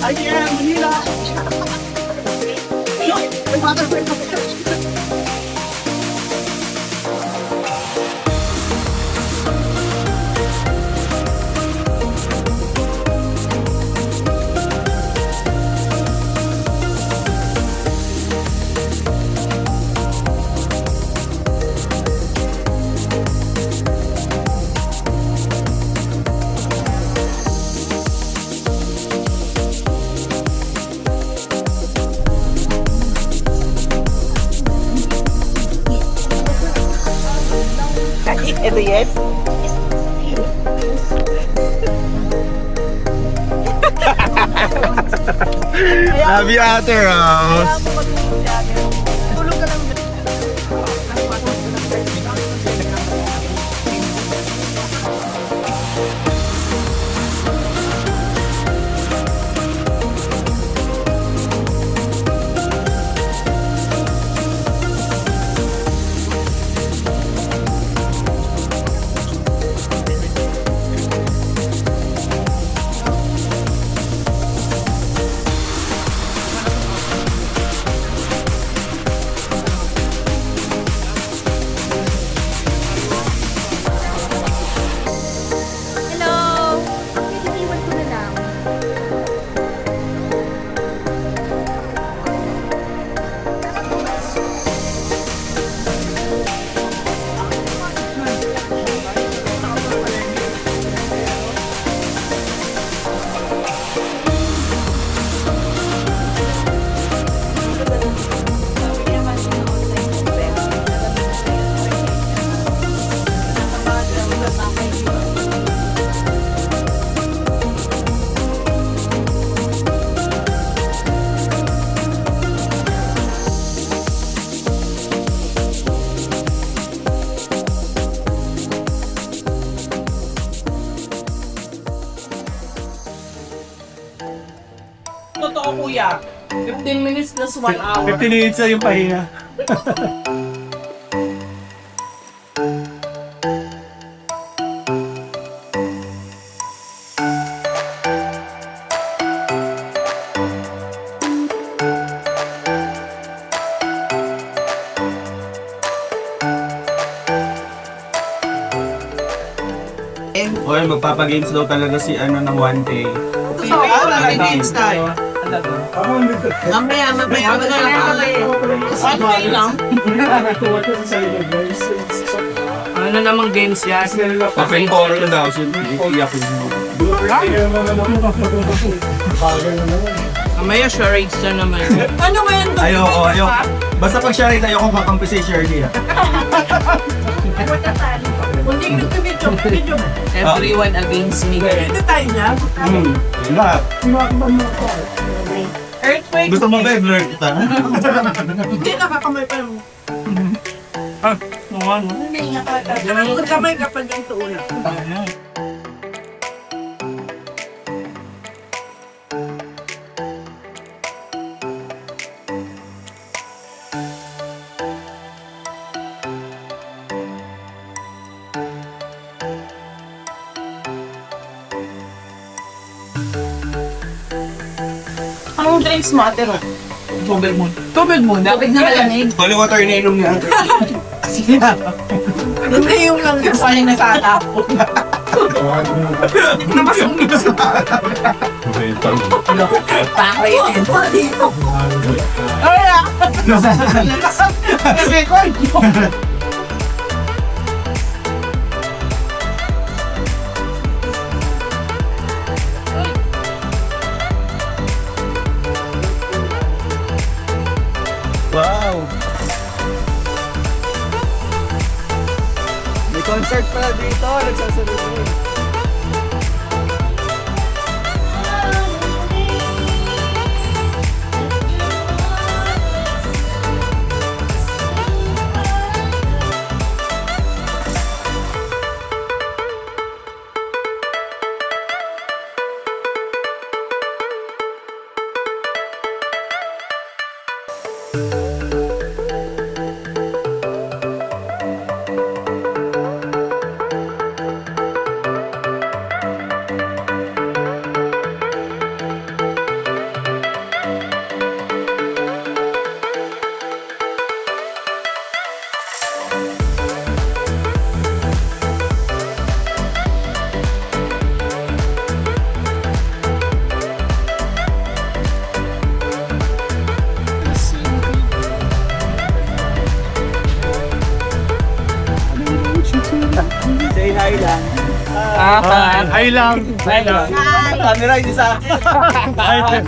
IBM Manila. Ito yes? Love you, Ate Rose. Tulog ka lang. Hello! Iniwan ko na lang. Totoo kuya. 15 minutes plus 1 hour. 15 minutes na yung pahinga. Oy, magpapagames daw talaga si ano ng one day. Games tayo. Mamaya. Okay lang. Ano namang games yan? Open horror daw. Iiyak mo. Mamaya charades na naman. Ano ba yan? Ayoko. Basta pag siya rin, ayoko kakampi si Shirley. Hindi video. Everyone against me. Ito tayo niya. Lahat. Earthquake. Gusto mo ba i-blur kita? Hindi nakakamay pa mo. Hindi nga pa. Kamay ka pa dyan tuula. Ang drinks mo, ate, tubig mo. Tubig na malamig. Holy water iniinom niya. Sige na. Hindi yung lang kasi nagtatapon. Napasungit sa bakit? Ay na! Record mo! Wow! May concert pala dito, nagsasalubong. Ay lang. Ay lang. Camera, hindi sa akin. Ay lang.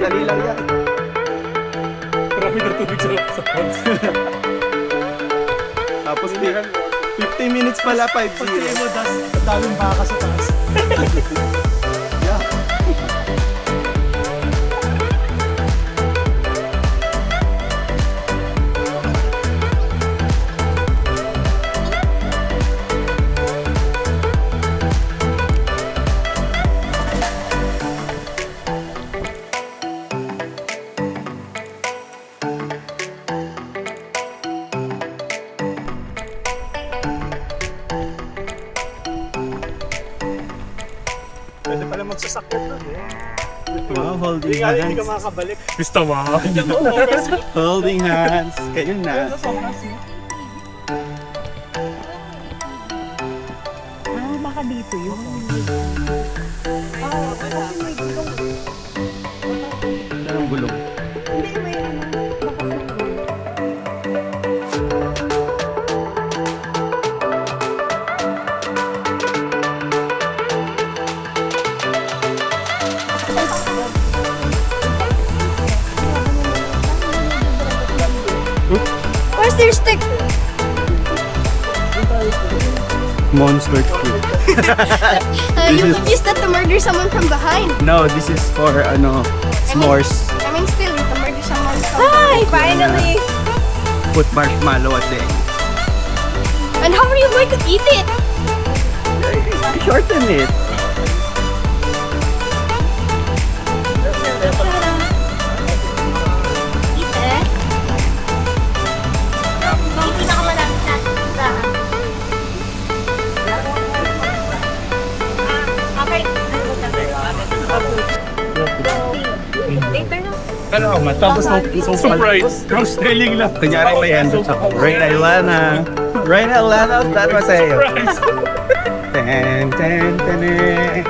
Dali lang yan. Marami na tubig sa pods. Tapos 50 minutes pala, 5-0. Pagkili mo, daming baka sa taas. Yeah. Pwede pala magsasakyan doon eh. Wow, holding Hindi ka hands. makakabalik. Gusto mo? Holding hands. Kayo na. Baka dito yun. Anong gulong? Hindi, may ano. Baka where's their stick? Monster Truck. You could use that to murder someone from behind. No, this is for s'mores. I mean, still, you can murder someone from behind. Finally! Put marshmallow at the end. And how are you going to eat it? Shorten it. Eat it? Yung pinakamalapit sa tindahan. Okay. Later na. Pero Tapos surprise. Cross telling lang. kunyari may end ako. Rain Ilana. Rain Ilana, that was sa'yo. Surprise. Ten, ten, ten, ten.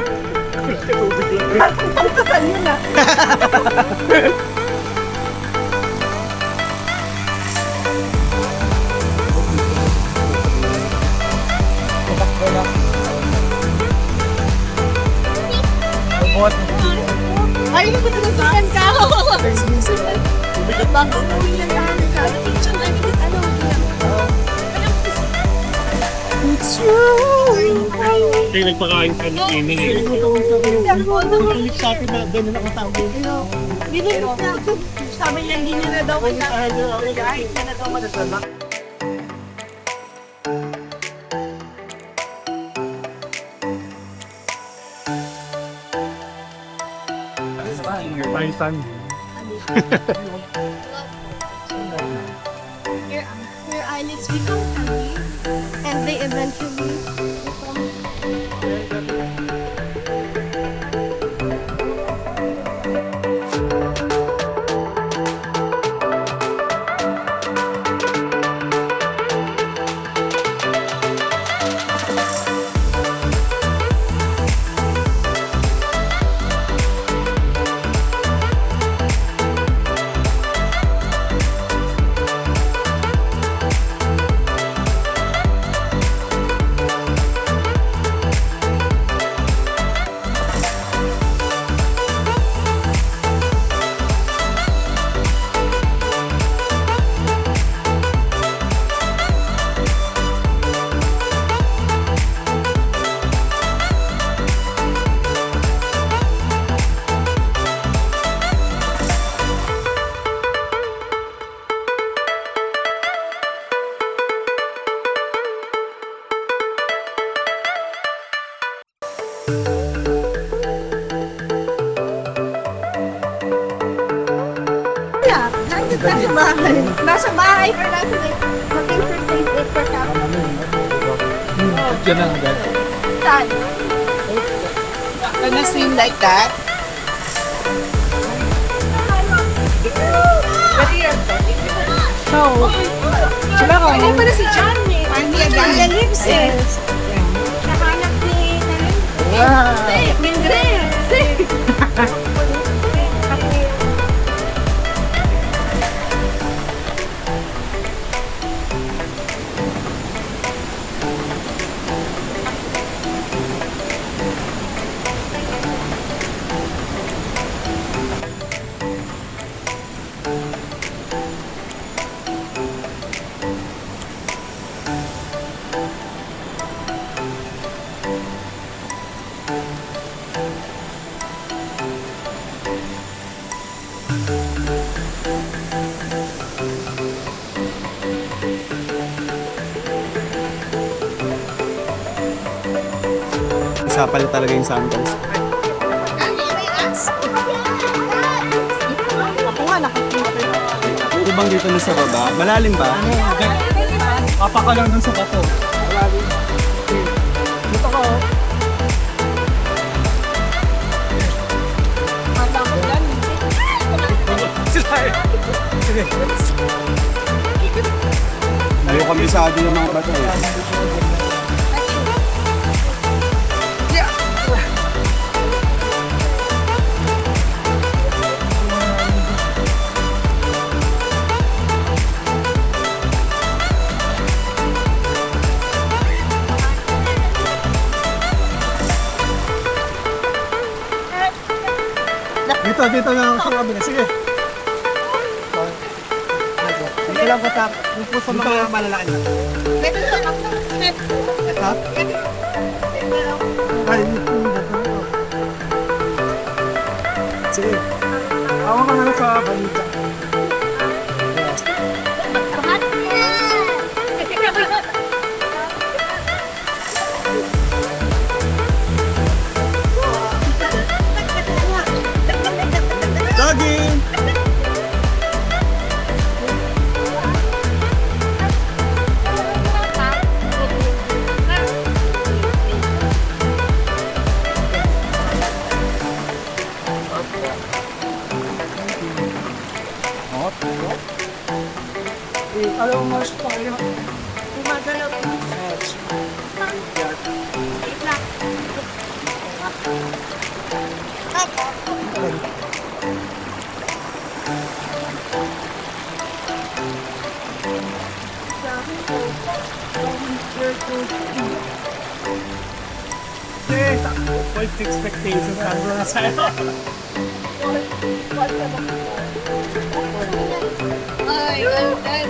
Ay, hindi ko tinasukan ka! Baka gawin lang namin ka. Picture na hindi ano. It's you! Kaya nagpakain ka ng ini eh. Ulit sa atin na gano'n nakatabi. Ginilip na ako. Sabi niya, hindi niya na daw kita. Kahit na na daw madasama. Paisan. Your eyelids become heavy. And they eventually become... Nasa bahay. Nasa bahay or nasa mag-interface it per capita. Diyan na agad. Saan? Gonna swim like that? No. Sila ko. Ano pala si John eh? Hindi agad. Ang lips eh. Nakahanap ni... Wow. Mingre. Isa pala talaga yung sandals. Ako nga, nakikita. Ito bang dito na sa baba? Malalim ba? Papa ka lang dun sa bato. Dito ko. Sila eh. Sige. Ayaw kami sa atin ng mga bato eh. Dito na sa kabila. Sige. Dito lang po sa mga malalaki na. Ito? Sige. Ako ka na sa balita. Doggy! Alam mo, mas tayo. Gumagalaw yung What's expectations? Ano na sa'yo? Ay, ay.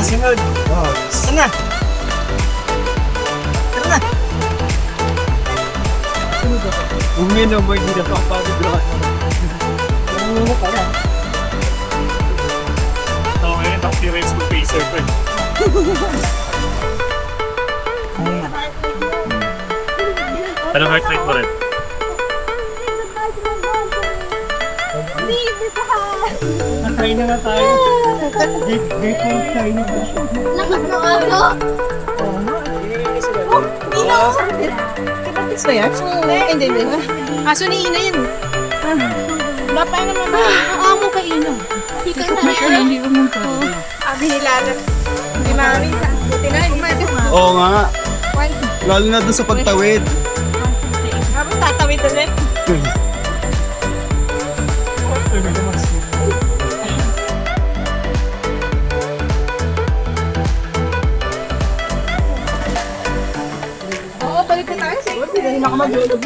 Sunod. Oh. Sana. Tara na. Uminom mo hindi na kapagod lahat. Ano ka na? Oo, ngayon experience ko pacer ko eh. Anong heart rate mo rin? Try na nga tayo. Gate mo tayo na ba? Nakakano? Kibatis ba yan? Hindi, hindi. Aso ni Ina yan. Bapa naman ba? Ang amo ka ino. Hindi ka na. Hindi ko mong Abi nilala. Di mami sa. Buti na, hindi ka. Oo nga. Lalo na doon sa pagtawid. Habang tatawid ulit. Oo, balik na tayo. Siguro, hindi na ako mag-ulog.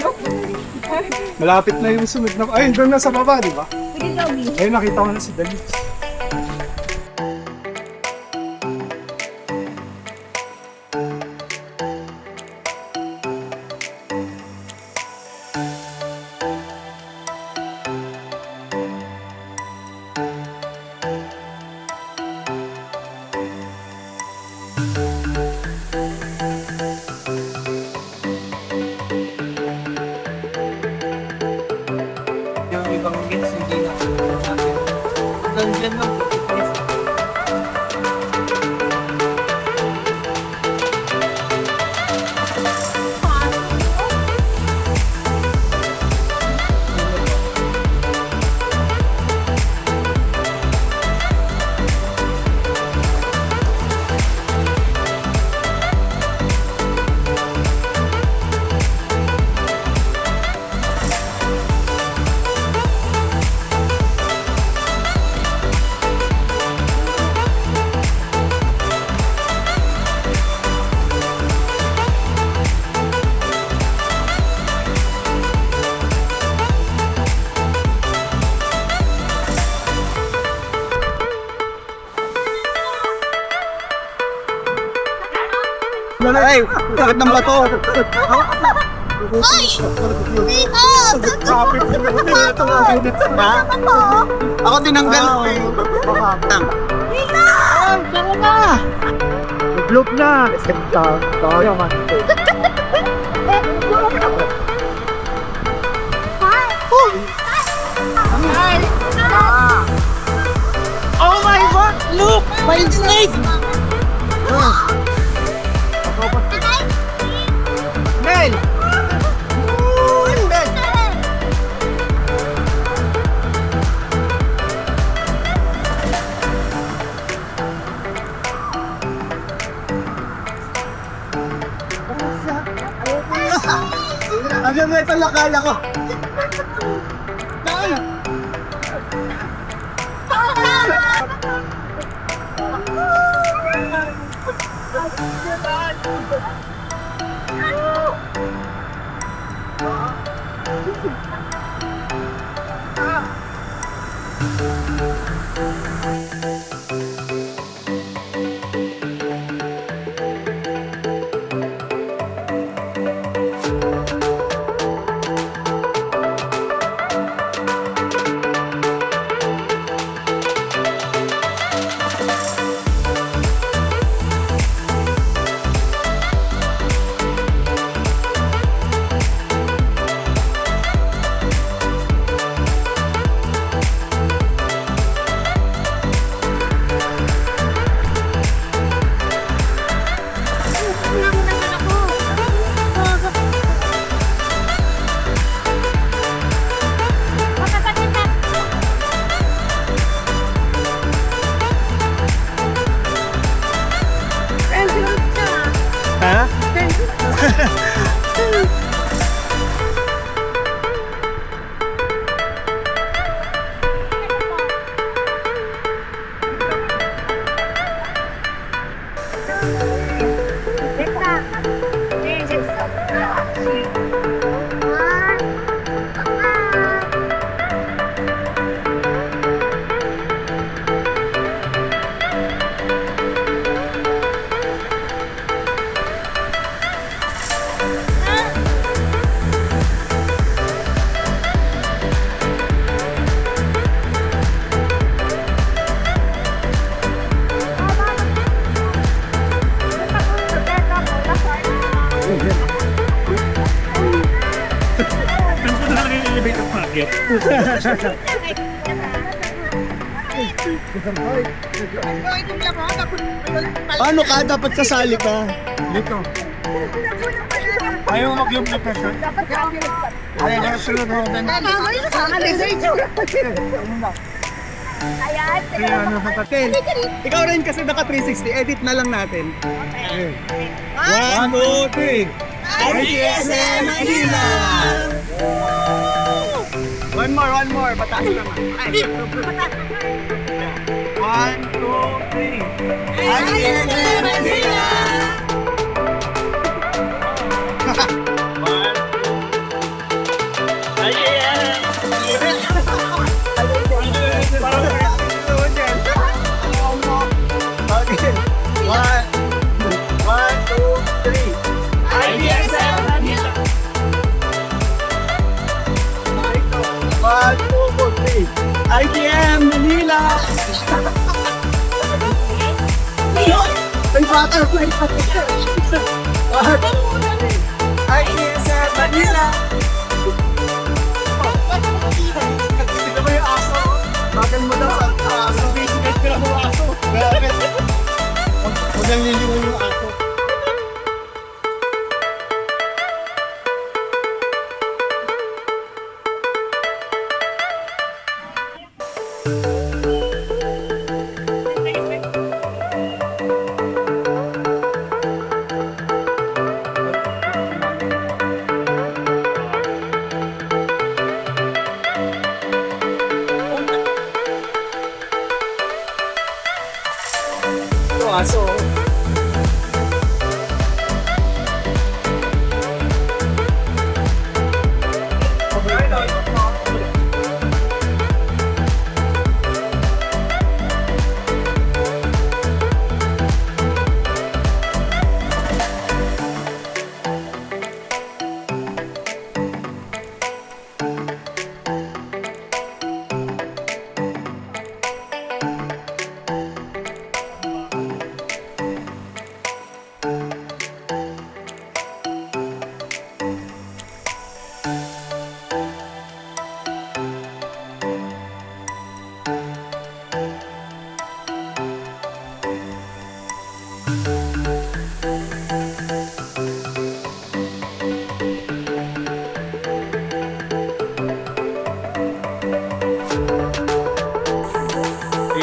Malapit na yung sunod na... Ay, doon na sa baba, di ba? Sige, Dobby. Ayun, nakita ko na si Dalis. ibang gets hindi na natin. Hanggang dyan lang. Ay, bakit ng bato? Ay! Dito! Ha? Ako tinanggal. Dito! Tara na! Loop na. Tayo man. Oh my God! Look! My snake! Mel! Hanggang may palakala ko. Ha? Saan po na lang yung elevator market? Paano ka? Dapat kasali ka. Dito. Ayaw mag-yung na pressure. Ayaw na sunod mo. Kaya ano sa Ken, ikaw rin kasi naka 360. Edit na lang natin. 1, 2, 3. ITSM Manila! One more. Pataas naman. 1, 2, 3. ITSM Manila! ITM Manila! May butterfly pa ito. ITM Manila! Biglang lilingon yung aso. Ito aso.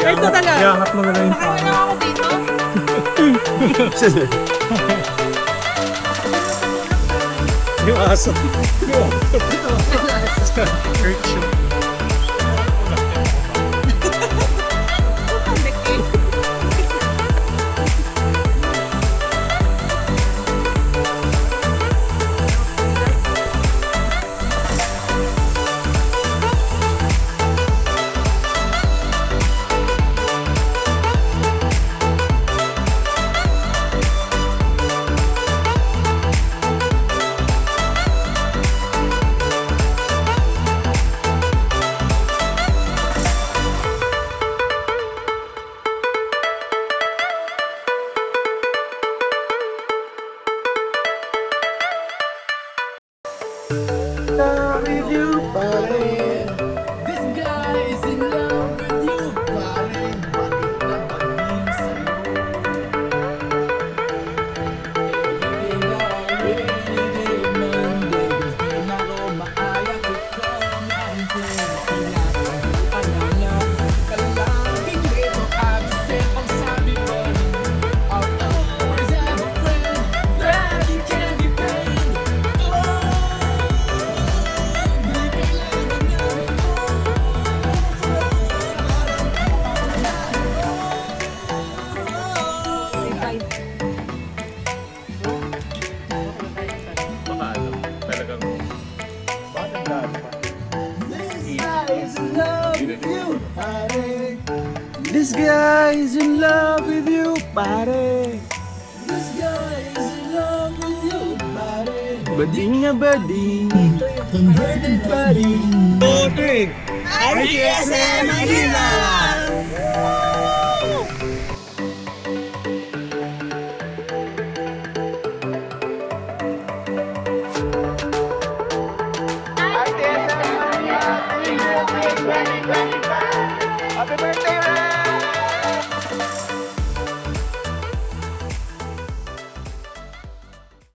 Ito talaga. Iangat mo na lang yung Nakakala paa. ako dito. Yung aso. Hurt you. With you, buddy. This guy is in love with you, pare. Bakit na paging sa'yo? Everything I really demanded. Di na ko maayag ikaw na hindi pinapag-alala. Kalabing dito absent ang sabi ko. I'll always have a friend that you can depend. Baka ano, talagang This guy is in love with you, pare. This guy is in love with you, pare. Bading nga bading. Converted body. Bote. RGSM Manila!